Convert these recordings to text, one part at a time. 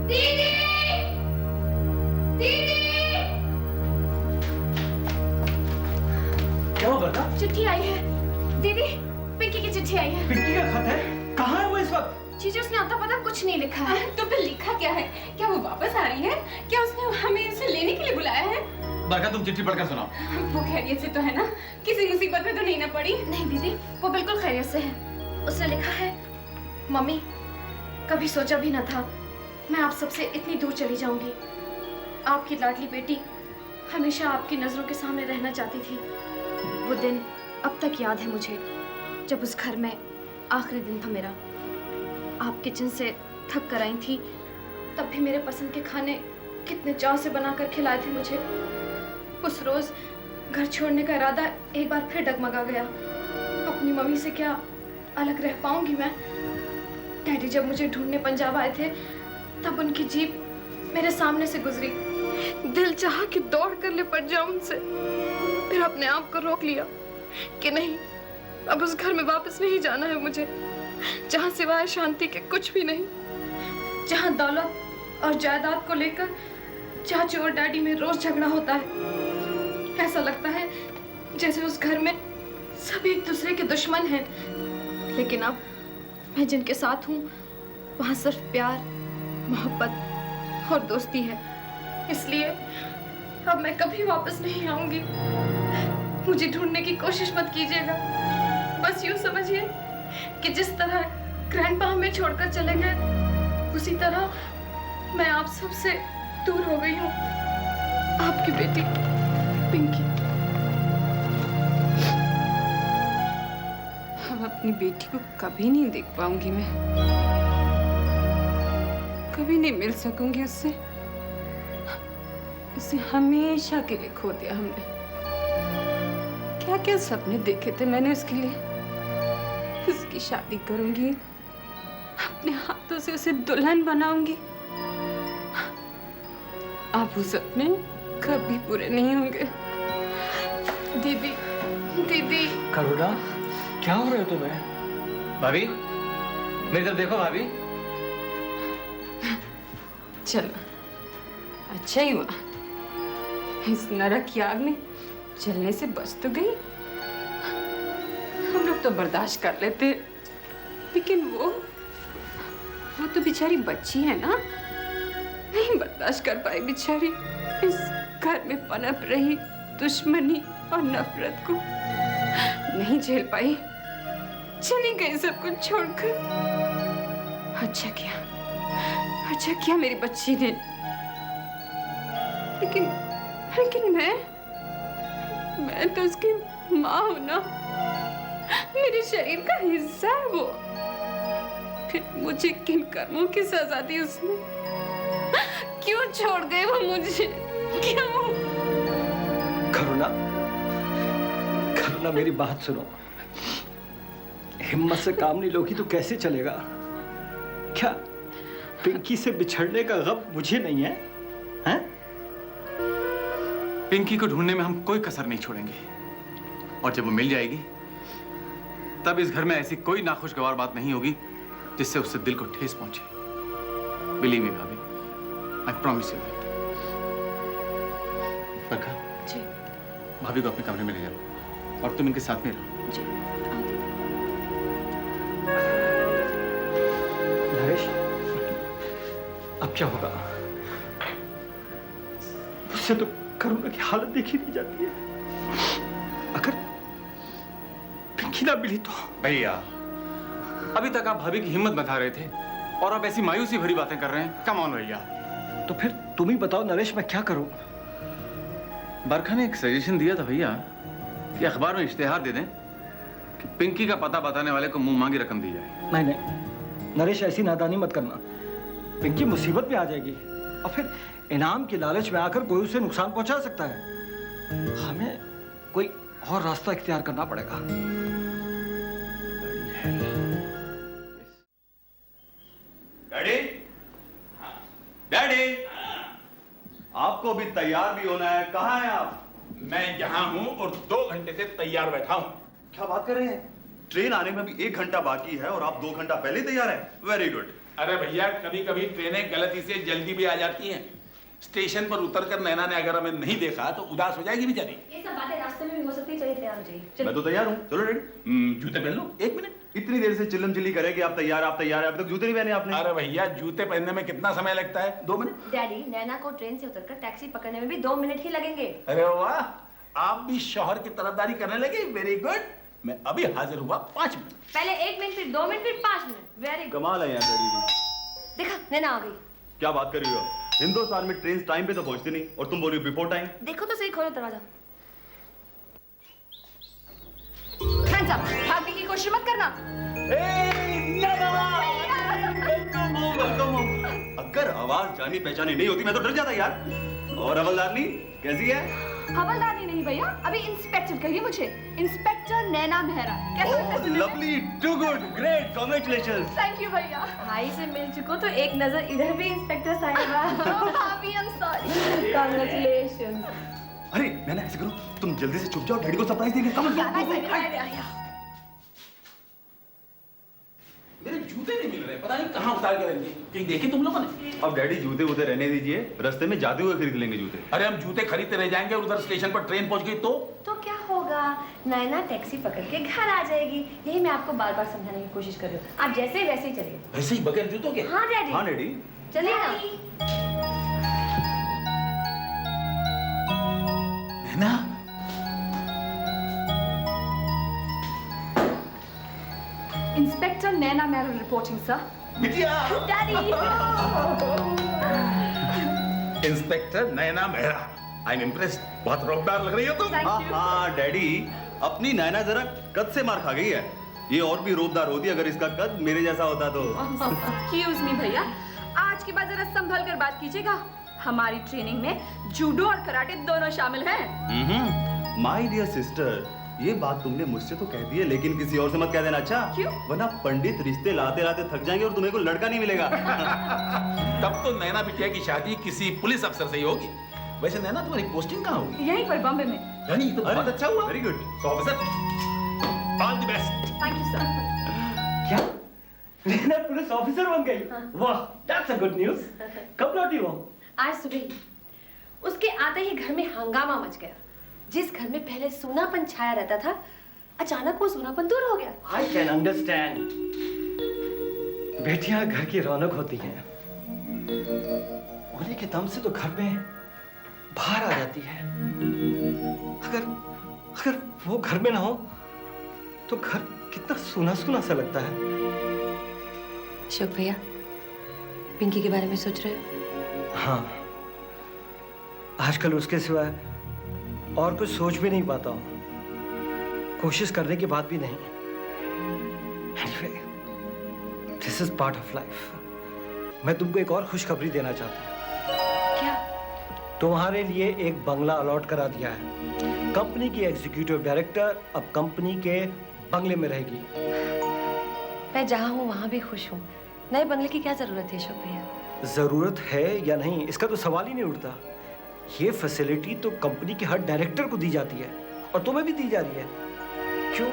दीदी, दीदी। क्या हुआ बेटा? चिट्ठी आई है दीदी, पिंकी की चिट्ठी आई है। पिंकी का खत है? कहाँ है वो इस वक्त? जीजू उसने आता पता कुछ नहीं लिखा है। तो फिर लिखा क्या है? क्या वो वापस आ रही है? क्या उसने हमें इसे लेने के लिए बुलाया है? बरखा तुम चिट्ठी पढ़कर सुनाओ। वो खैरियत से तो है ना? किसी मुसीबत में तो नहीं ना पड़ी? नहीं दीदी, वो बिल्कुल खैरियत से है। उसने लिखा है, मम्मी कभी सोचा भी न था मैं आप सबसे इतनी दूर चली जाऊंगी। आपकी लाडली बेटी हमेशा आपकी नजरों के सामने रहना चाहती थी। वो दिन अब तक याद है मुझे, जब उस घर में आखिरी दिन था मेरा। आप किचन से थक कर आई थी, तब भी मेरे पसंद के खाने कितने चाव से बनाकर खिलाए थे मुझे। उस रोज घर छोड़ने का इरादा एक बार फिर डगमगा गया। अपनी मम्मी से क्या अलग रह पाऊंगी मैं? डैडी जब मुझे ढूंढने पंजाब आए थे, तब उनकी जीप मेरे सामने से गुजरी। दिल चाहा कि दौड़ कर लिपट जाऊं उनसे, फिर अपने आप को रोक लिया कि नहीं, अब उस घर में वापस नहीं जाना है मुझे, जहां सिवाय शांति के कुछ भी नहीं, जहां दौलत और जायदाद को लेकर चाचू और डैडी में रोज झगड़ा होता है। ऐसा लगता है जैसे उस घर में सब एक दूसरे के दुश्मन हैं। लेकिन अब मैं जिनके साथ हूँ वहाँ सिर्फ प्यार, मोहब्बत और दोस्ती है। इसलिए अब मैं कभी वापस नहीं आऊंगी। मुझे ढूंढने की कोशिश मत कीजिएगा। बस यूं समझिए कि जिस तरह ग्रैंडपा हमें छोड़कर चले गए, उसी तरह मैं आप सबसे दूर हो गई हूँ। आपकी बेटी पिंकी। अब अपनी बेटी को कभी नहीं देख पाऊंगी मैं, कभी नहीं मिल सकूंगी उससे। उसे हमेशा के लिए खो दिया हमने। क्या क्या सपने देखे थे मैंने उसके लिए। उसकी शादी करूंगी, अपने हाथों से उसे दुल्हन बनाऊंगी। अब वो सपने कभी पूरे नहीं होंगे। दीदी, दीदी। करुणा, क्या हो रहा है तुम्हें? भाभी, मेरी तरफ देखो भाभी। चलो, अच्छा ही हुआ इस नरक की आग में जलने से बच तो गई। हम लोग तो बर्दाश्त कर लेते, लेकिन वो तो बेचारी बच्ची है ना, नहीं बर्दाश्त कर पाई बेचारी इस घर में पनप रही दुश्मनी और नफरत को। नहीं झेल पाई, चली गई सब कुछ छोड़कर। अच्छा किया मेरी बच्ची ने। लेकिन मैं तो उसकी माँ हूं ना, मेरे शरीर का हिस्सा है वो। फिर मुझे किन कर्मों की सजा दी उसने? क्यों छोड़ गए वो मुझे? क्यों? करुणा, मेरी बात सुनो। हिम्मत से काम नहीं लोगी तो कैसे चलेगा? क्या पिंकी से बिछड़ने का गम मुझे नहीं है? हैं? पिंकी को ढूंढने में हम कोई कसर नहीं छोड़ेंगे, और जब वो मिल जाएगी तब इस घर में ऐसी कोई नाखुशगवार बात नहीं होगी जिससे उससे दिल को ठेस पहुंचे। बिलीव मी भाभी, आई प्रॉमिस यू दैट। बरखा जी। भाभी को अपने कमरे में ले जाओ और तुम इनके साथ में रहो। जी। नरेश, अब क्या होगा? मुझसे तो करुणा की हालत देखी नहीं जाती है। अगर पिंकी ना मिली तो? भैया, अभी तक आप भाभी की हिम्मत बता रहे थे और आप ऐसी मायूसी भरी बातें कर रहे हैं। कम ऑन भैया। तो फिर तुम ही बताओ नरेश, मैं क्या करूं? बरखा ने एक सजेशन दिया था भैया कि अखबार में इश्तेहार दे दें कि पिंकी का पता बताने वाले को मुंह मांगी रकम दी जाए। नहीं नरेश, ऐसी नादानी मत करना। पिंकी मुसीबत में आ जाएगी और फिर इनाम की लालच में आकर कोई उसे नुकसान पहुंचा सकता है। हमें कोई और रास्ता इख्तियार करना पड़ेगा। डैडी, डैडी, आपको भी तैयार भी होना है। कहाँ हैं आप? मैं यहाँ हूँ और 2 घंटे से तैयार बैठा हूँ। क्या बात कर रहे हैं? ट्रेन आने में भी 1 घंटा बाकी है और आप 2 घंटा पहले तैयार हैं। Very good. अरे भैया कभी कभी ट्रेनें गलती से जल्दी भी आ जाती हैं। स्टेशन पर उतरकर नैना ने अगर हमें नहीं देखा तो उदास हो जाएगी बेचारी। ये सब बातें रास्ते में भी हो सकती है। चलिए तैयार हो जाइए। मैं तो तैयार हूँ, चलो डैडी। जूते पहन लो, 1 मिनट। इतनी देर से चिल्लम चिल्ली करे कि आप तैयार अभी तक जूते नहीं पहने आपने। अरे भैया जूते पहनने में कितना समय लगता है? 2 मिनट। डैडी, नैना को ट्रेन से उतरकर टैक्सी पकड़ने में भी 2 मिनट ही लगेंगे। अरे वाह, आप भी शौहर की तरफदारी करने लगे। Very good. मैं अभी हाजिर हुआ 5 मिनट। पहले 1 मिनट, फिर 2 मिनट, फिर 5 मिनट। Very good. कमाल है यार डैडी जी। देखा, नैना आ गई। क्या बात कर रही हो? हिंदुस्तान में ट्रेन टाइम पे तो पहुंचती नहीं और तुम बोल रही हो बिफोर टाइम। देखो तो सही, खोलो दरवाजा। हैंड्स अप, भागने की कोशिश मत करना। अगर आवाज जानी पहचानी नहीं होती मैं तो डर जाता यार। और हवलदारनी कैसी है? हवलदारनी नहीं भैया, अभी इंस्पेक्टर कहिए मुझे। इंस्पेक्टर नैना मेहरा। कैसा लगता है सुनने में? Lovely, too good, great, congratulations. Thank you भैया। भाई से मिल चुको तो एक नजर इधर भी इंस्पेक्टर साहिबा। भाभी, आई एम सॉरी। कांग्रेचुलेशंस। अरे नैना ऐसे करो, तुम जल्दी से छुप जाओ, डैडी को सरप्राइज देंगे। कम मेरे जूते नहीं मिल रहे, पता नहीं कहाँ उतार के रहेंगे। कहीं देखे तुम लोगों ने? अब डैडी जूते वूते रहने दीजिए, रास्ते में जाते हुए खरीद लेंगे जूते। अरे हम जूते खरीदते रह जाएंगे और उधर स्टेशन पर ट्रेन पहुंच गई तो क्या होगा? नैना टैक्सी पकड़ के घर आ जाएगी। यही मैं आपको बार बार समझाने की कोशिश कर रही हूँ। आप जैसे वैसे ही चलिए। वैसे ही बगैर जूतों के? हाँ डैडी। हाँ डैडी। चलिए ना। नैना, inspector Naina Mehra reporting sir. बिटिया। Daddy. Inspector Naina Mehra, I am impressed. बहुत रौबदार लग रही हो तुम। हाँ हाँ डैडी, अपनी नैना जरा कद से मार खा गई है। ये और भी रोबदार होती अगर इसका कद मेरे जैसा होता तो। एक्सक्यूज मी भैया, आज के बाद जरा संभल कर बात कीजिएगा। हमारी ट्रेनिंग में जूडो और कराटे दोनों शामिल हैं। माय डियर सिस्टर, ये बात तुमने मुझसे तो कह दी है, लेकिन किसी और से मत कह देना, अच्छा? क्यों? वरना पंडित रिश्ते लाते लाते थक जाएंगे और तुम्हें कोई लड़का नहीं मिलेगा। तब तो नैना बिटिया की शादी किसी पुलिस अफसर से ही होगी। वैसे नैना तुम्हारी पोस्टिंग कहाँ होगी? यहीं पर बॉम्बे में। यानी तो बहुत अच्छा हुआ। Very good. So officer, all the best. Thank you sir. क्या नैना पुलिस ऑफिसर बन गई? वाह, दैट्स अ गुड न्यूज़। कब लौटी वो? आज सुबह ही। उसके आते ही घर में हंगामा मच गया। जिस घर में पहले सूनापन छाया रहता था, अचानक वो सूनापन दूर हो गया। I can understand. बेटियां घर की रौनक होती हैं। उन्हीं के दम से तो घर में बाहर आ जाती है। अगर वो घर में ना हो तो घर कितना सूना सूना सा लगता है। अशोक भैया, पिंकी के बारे में सोच रहे हो? हाँ, आजकल उसके सिवा और कुछ सोच भी नहीं पाता हूँ। कोशिश करने के बाद भी नहीं। Anyway, this is part of life. मैं तुमको एक और खुशखबरी देना चाहता हूँ। क्या? तुम्हारे लिए एक बंगला अलॉट करा दिया है। कंपनी की एग्जीक्यूटिव डायरेक्टर अब कंपनी के बंगले में रहेगी। मैं जहाँ हूँ वहाँ भी खुश हूँ। नए बंगले की क्या जरूरत है अशोक भैया? जरूरत है या नहीं इसका तो सवाल ही नहीं उठता। ये फैसिलिटी तो कंपनी के हर डायरेक्टर को दी जाती है और तुम्हें भी दी जा रही है। क्यों,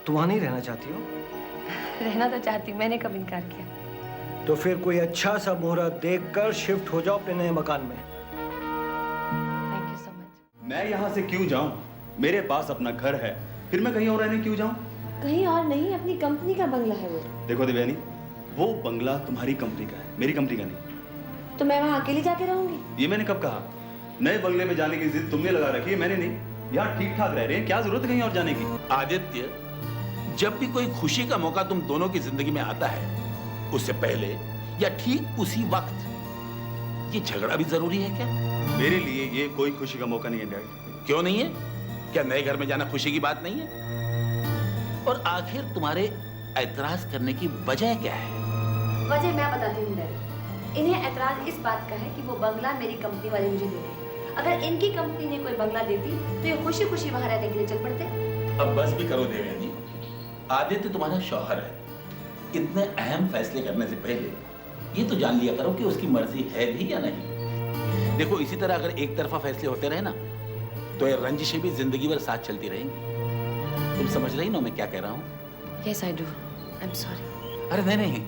तुम वहां नहीं रहना चाहती हो? रहना तो चाहती हूँ, मैंने कब इनकार किया? तो फिर कोई अच्छा सा मुहूर्त देखकर शिफ्ट हो जाओ अपने नए मकान में। Thank you so much. मैं यहाँ से क्यों जाऊँ? मेरे पास अपना घर है, फिर मैं कहीं और रहने क्यों जाऊँ? कहीं और नहीं, अपनी कंपनी का बंगला है वो। देखो देवयानी, वो बंगला तुम्हारी कंपनी का है, मेरी कंपनी का नहीं। तो मैं वहाँ अकेली जाके रहूंगी? ये मैंने कब कहा? नए बंगले में जाने की जिद तुमने लगा रखी है, मैंने नहीं। यहाँ ठीक ठाक रह रहे हैं, क्या जरूरत है कहीं और जाने की? आदित्य, जब भी कोई खुशी का मौका तुम दोनों की जिंदगी में आता है, उससे पहले या ठीक उसी वक्त ये झगड़ा भी जरूरी है क्या? मेरे लिए ये कोई खुशी का मौका नहीं है डैड। क्यों नहीं है? क्या नए घर में जाना खुशी की बात नहीं है? और आखिर तुम्हारे ऐतराज करने की वजह क्या है? वजह मैं बताती हूँ डैडी। इन्हें ऐतराज इस बात का है कि वो बंगला मेरी कंपनी वाले मुझे दे रहे हैं। अगर इनकी कंपनी ने कोई बंगला देती तो ये खुशी खुशी वहां रहने के लिए चल पड़ते। अब बस भी करो देवयानी। आदित्य तुम्हारा शौहर है। इतने अहम फैसले करने से पहले ये तो जान लिया करो कि उसकी मर्जी है भी या नहीं। देखो, इसी तरह अगर एक तरफा फैसले होते रहे ना तो ये रंजिशें भी जिंदगी भर साथ चलती रहेंगी। तुम समझ रही ना मैं क्या कह रहा हूँ? Yes, I do. I'm sorry. अरे नहीं,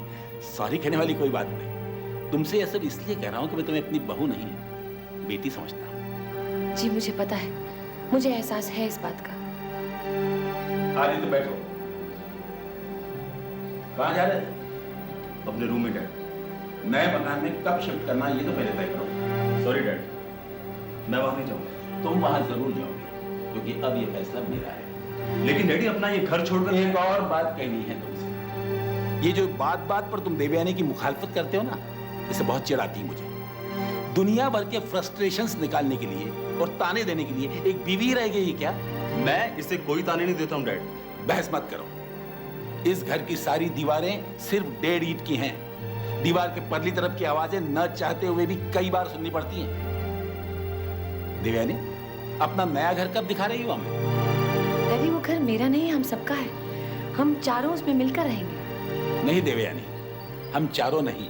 सॉरी कहने वाली कोई बात नहीं। तुमसे यह सब इसलिए कह रहा हूं कि मैं तुम्हें अपनी बहू नहीं, बेटी समझता हूं। जी मुझे पता है, मुझे एहसास है इस बात का। आदित्य बैठो। कहाँ जा रहे थे? अपने रूम में डैड। नए मकान में कब शिफ्ट करना ये तो पहले तय करो। सॉरी डैड, मैं वहां नहीं जाऊंगा। तुम वहां जरूर जाओगे क्योंकि अब ये फैसला मेरा है। लेकिन डैडी अपना ये घर छोड़कर एक और बात कहनी है तुमसे। ये जो बात बात पर तुम देवयानी की मुखालफत करते हो ना, इससे बहुत चिढ़ आती है मुझे। दुनिया भर के फ्रस्ट्रेशंस निकालने के लिए और ताने देने के लिए एक बीवी रह गई क्या? मैं इसे कोई ताने नहीं देता हूँ डैड। बहस मत करो। इस घर की सारी दीवारें सिर्फ 1.5 ईंट की हैं। दीवार के परली तरफ की आवाजें न चाहते हुए भी कई बार सुननी पड़ती हैं। देवयानी, अपना नया घर कब दिखा रही हो हमें? डैडी वो घर मेरा नहीं है, हम सबका है। हम चारों उसमें मिलकर रहेंगे। नहीं देवयानी, हम चारों नहीं,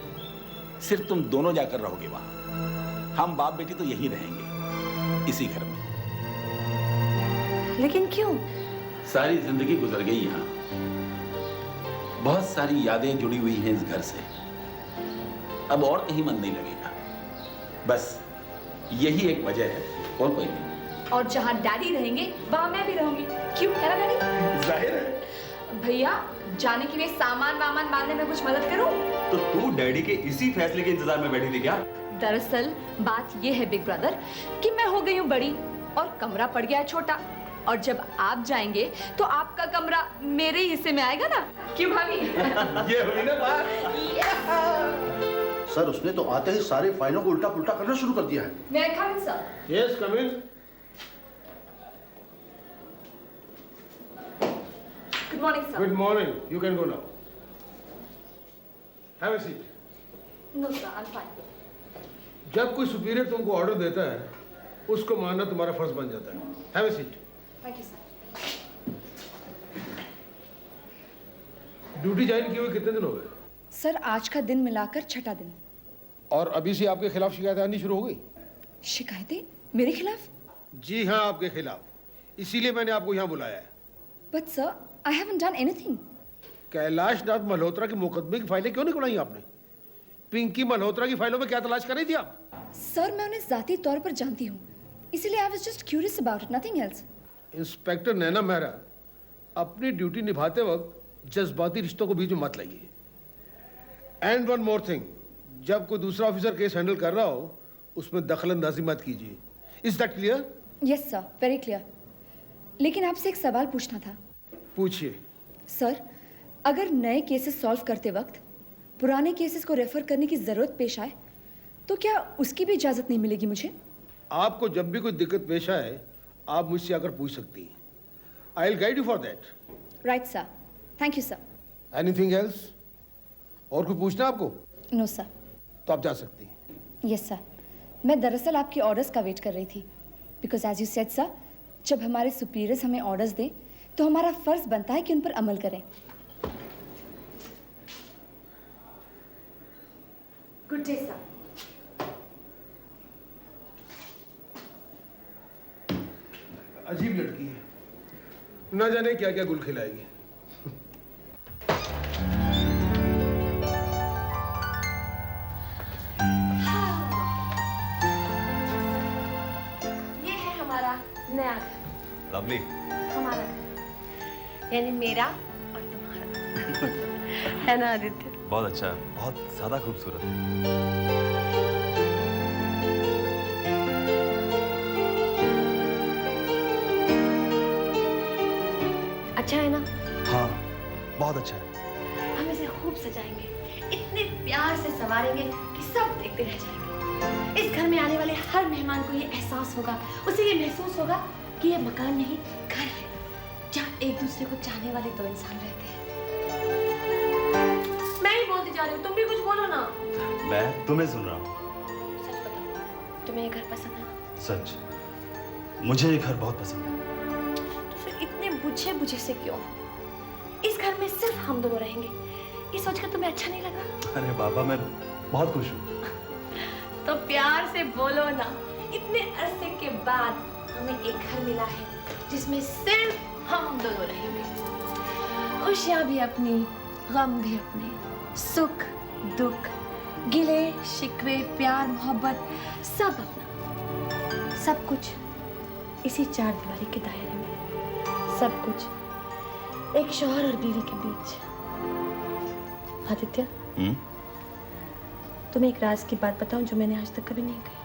सिर्फ तुम दोनों जाकर रहोगे वहां। हम बाप बेटी तो यही रहेंगे, इसी घर में। लेकिन क्यों? सारी जिंदगी गुजर गई यहां, बहुत सारी यादें जुड़ी हुई हैं इस घर से। अब और कहीं मन नहीं लगेगा, बस यही एक वजह है और कोई नहीं। और जहाँ डैडी रहेंगे वहाँ मैं भी रहूंगी। क्यों, है ना डैडी? जाहिर है। भैया, जाने के लिए सामान वामान बांधने में कुछ मदद करूं? तो तू डैडी के इसी फैसले के इंतजार में बैठी थी क्या? दरअसल बात ये है बिग ब्रदर कि मैं हो गई हूँ बड़ी और कमरा पड़ गया है छोटा, और जब आप जाएंगे तो आपका कमरा मेरे ही हिस्से में आएगा ना। क्यों भाभी? ये हुई ना बात। सर, उसने तो आते ही सारे फाइलों को उल्टा पुल्टा करना शुरू कर दिया है। मैं come in sir. Yes, come in. Good morning sir. Good morning, you can go now. Have a seat. No sir, I am fine. जब कोई सुपीरियर तुमको ऑर्डर देता है, उसको मानना तुम्हारा फर्ज बन जाता है। Have a seat. Thank you sir. Duty join किए हुए कितने दिन हो गए? सर, आज का दिन मिलाकर 6ठा दिन। और अभी से आपके खिलाफ शिकायतें आनी शुरू हो गई? शिकायतें मेरे खिलाफ? जी हाँ, आपके खिलाफ। इसीलिए मैंने आपको यहाँ बुलाया है। But sir, I haven't done anything. Kailash Nath Malhotra के मुकदमे की फाइलें क्यों नहीं खुलाई आपने? पिंकी मल्होत्रा की फाइलों में क्या तलाश कर रही थी आप? सर, मैं उन्हें जाती तौर पर जानती हूँ, इसीलिए I was just curious about it, nothing else. Inspector Naina Mehra, अपनी ड्यूटी निभाते वक्त जज्बाती रिश्तों को बीच में मत लाइए। एंड वन मोर थिंग, जब कोई दूसरा ऑफिसर केस हैंडल कर रहा हो, उसमें दखलंदाजी मत कीजिए। Is that clear? Yes sir, very clear. लेकिन आपसे एक सवाल पूछना था। पूछिए। सर, अगर नए केसेस सॉल्व करते वक्त पुराने केसेस को रेफर करने की जरूरत पेश आए तो क्या उसकी भी इजाजत नहीं मिलेगी मुझे? आपको जब भी कोई दिक्कत पेश आए, आप मुझसे आकर पूछ सकती हैं। I will guide you for that. Right sir, thank you sir. Anything else? और कोई पूछना आपको? No sir. तो आप जा सकती हैं। यस सर, मैं दरअसल आपके ऑर्डर्स का वेट कर रही थी, because as you said sir, जब हमारे सुपीरियर्स हमें ऑर्डर्स दें तो हमारा फर्ज बनता है कि उन पर अमल करें। Good day sir. अजीब लड़की है, न जाने क्या क्या गुल खिलाएगी। ये है हमारा नया घर। लवली। हमारा घर, यानी मेरा और तुम्हारा। है ना आदित्य? बहुत अच्छा, बहुत ज्यादा खूबसूरत। अच्छा है ना? हाँ, बहुत अच्छा है। हम इसे खूब सजाएंगे, इतने प्यार से संवारेंगे कि सब देखते रह जाएंगे। इस घर में आने वाले हर मेहमान को ये एहसास होगा, उसे ये महसूस होगा कि ये मकान नहीं घर है, जहाँ एक दूसरे को चाहने वाले दो इंसान रहते हैं। मैं ही बोलती जा रही हूँ, तुम भी कुछ बोलो ना। मैं तुम्हें सुन रहा हूँ। सच बताओ, तुम्हें ये घर पसंद है ना? सच, मुझे ये घर बहुत पसंद है। तो फिर इतने बुझे बुझे से क्यों? इस घर में सिर्फ हम दोनों रहेंगे, ये सोचकर तुम्हें अच्छा नहीं लगा? अरे बाबा, मैं बहुत खुश हूँ। तो प्यार से बोलो ना। इतने अरसे के बाद हमें एक घर मिला है जिसमें सिर्फ हम दोनों रहेंगे। खुशियां भी अपनी, गम भी अपने, सुख दुख, गिले शिकवे, प्यार मोहब्बत सब अपना, सब कुछ इसी चार दीवारी के दायरे में, सब कुछ एक शौहर और बीवी के बीच। आदित्य, तुम्हें एक राज की बात बताऊं जो मैंने आज तक कभी नहीं कही।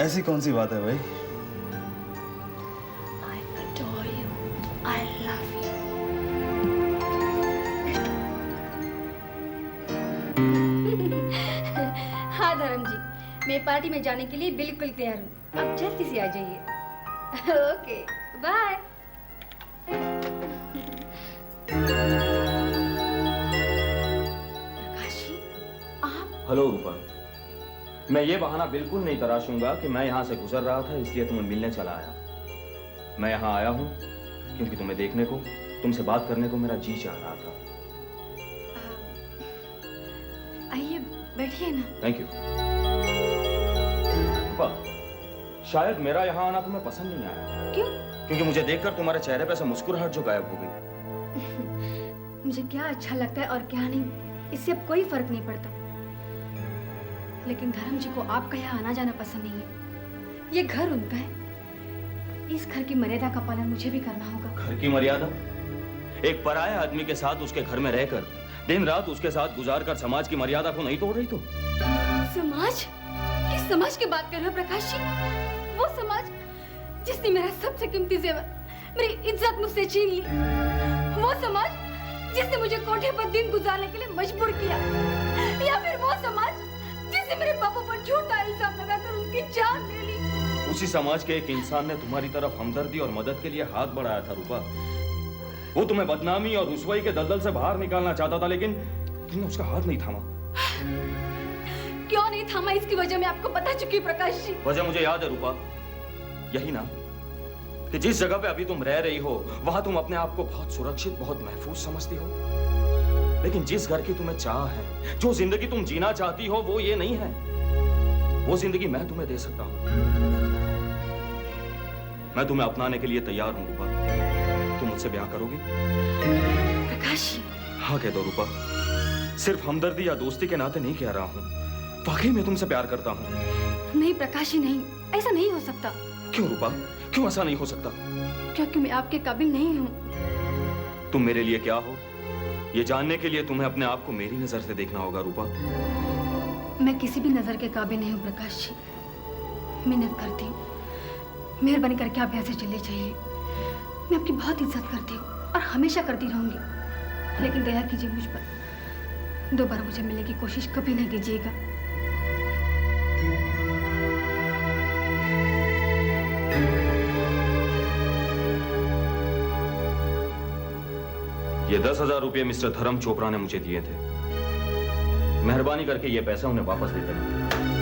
ऐसी कौन सी बात है भाई? I adore you. I love you. हाँ धर्म जी, मैं पार्टी में जाने के लिए बिल्कुल तैयार हूँ। आप जल्दी से आ जाइए। Okay, bye. प्रकाशी, आप? हेलो रूपा, मैं ये बहाना बिल्कुल नहीं तराशूंगा कि मैं यहाँ से गुजर रहा था इसलिए तुम्हें मिलने चला आया। मैं यहाँ आया हूँ क्योंकि तुम्हें देखने को, तुमसे बात करने को मेरा जी चाह रहा था। आइए बैठिए ना। Thank you. रूपा, शायद मेरा यहाँ आना तुम्हें पसंद नहीं आया। क्यों? क्योंकि मुझे देखकर तुम्हारे चेहरे पे से मुस्कुराहट जो गायब हो गई। मुझे क्या अच्छा लगता है और क्या नहीं, इससे अब कोई फर्क नहीं पड़ता। लेकिन धर्म जी को आपका यहाँ आना जाना पसंद नहीं है। ये घर उनका है, इस घर की मर्यादा का पालन मुझे भी करना होगा। घर की मर्यादा? एक पराये आदमी के साथ उसके घर में रहकर दिन रात उसके साथ गुजारकर समाज की मर्यादा को नहीं तोड़ रही तुम? समाज? किस समाज की बात कर रहे हो प्रकाश जी? वो समाज जिसने मेरा सबसे कीमती जेवर, मेरी इज्जत मुझसे छीन ली। वो समाज जिसने मुझे कोठे पर दिन गुजारने के लिए मजबूर किया, या फिर वो समाज जिसने मेरे पापा पर झूठा इल्जाम लगाकर उनकी जान ले ली। उसी समाज के एक इंसान ने तुम्हारी तरफ हमदर्दी और मदद के लिए हाथ बढ़ाया था रूपा। वो तुम्हें बदनामी और रुसवाई के दलदल से बाहर निकालना चाहता था, लेकिन तुमने उसका हाथ नहीं थामा। क्यों नहीं थामा, इसकी वजह मैं आपको बता चुकी प्रकाश जी। वजह मुझे याद है रूपा, यही ना कि जिस जगह पे अभी तुम रह रही हो वहां तुम अपने आप को बहुत सुरक्षित, बहुत महफूज समझती हो। लेकिन जिस घर की तुम्हें चाह है, जो जिंदगी तुम जीना चाहती हो, वो ये नहीं है। वो जिंदगी मैं तुम्हें दे सकता हूं। मैं तुम्हें अपनाने के लिए तैयार हूं रूपा। तुम मुझसे ब्याह करोगी? प्रकाश, हाँ कह दो रूपा। सिर्फ हमदर्दी या दोस्ती के नाते नहीं कह रहा हूँ, वाकई मैं तुमसे प्यार करता हूँ। नहीं प्रकाशी, नहीं, ऐसा नहीं हो सकता। क्यों रूपा, क्यों ऐसा नहीं हो सकता? क्योंकि मैं आपके काबिल नहीं हूँ। तुम मेरे लिए क्या हो, ये जानने के लिए तुम्हें अपने आप को मेरी नजर से देखना होगा रूपा। मैं किसी भी नजर के काबिल नहीं हूँ प्रकाश जी। मिन्नत करती हूँ, मेहरबानी करके आप यहाँ से चले जाइए। मैं आपकी बहुत इज्जत करती हूँ और हमेशा करती रहूंगी, लेकिन दया कीजिए मुझ पर। दोबारा मुझे मिलने की कोशिश कभी न कीजिएगा। ये 10,000 रुपये मिस्टर धर्म चोपड़ा ने मुझे दिए थे। मेहरबानी करके ये पैसा उन्हें वापस दे देना।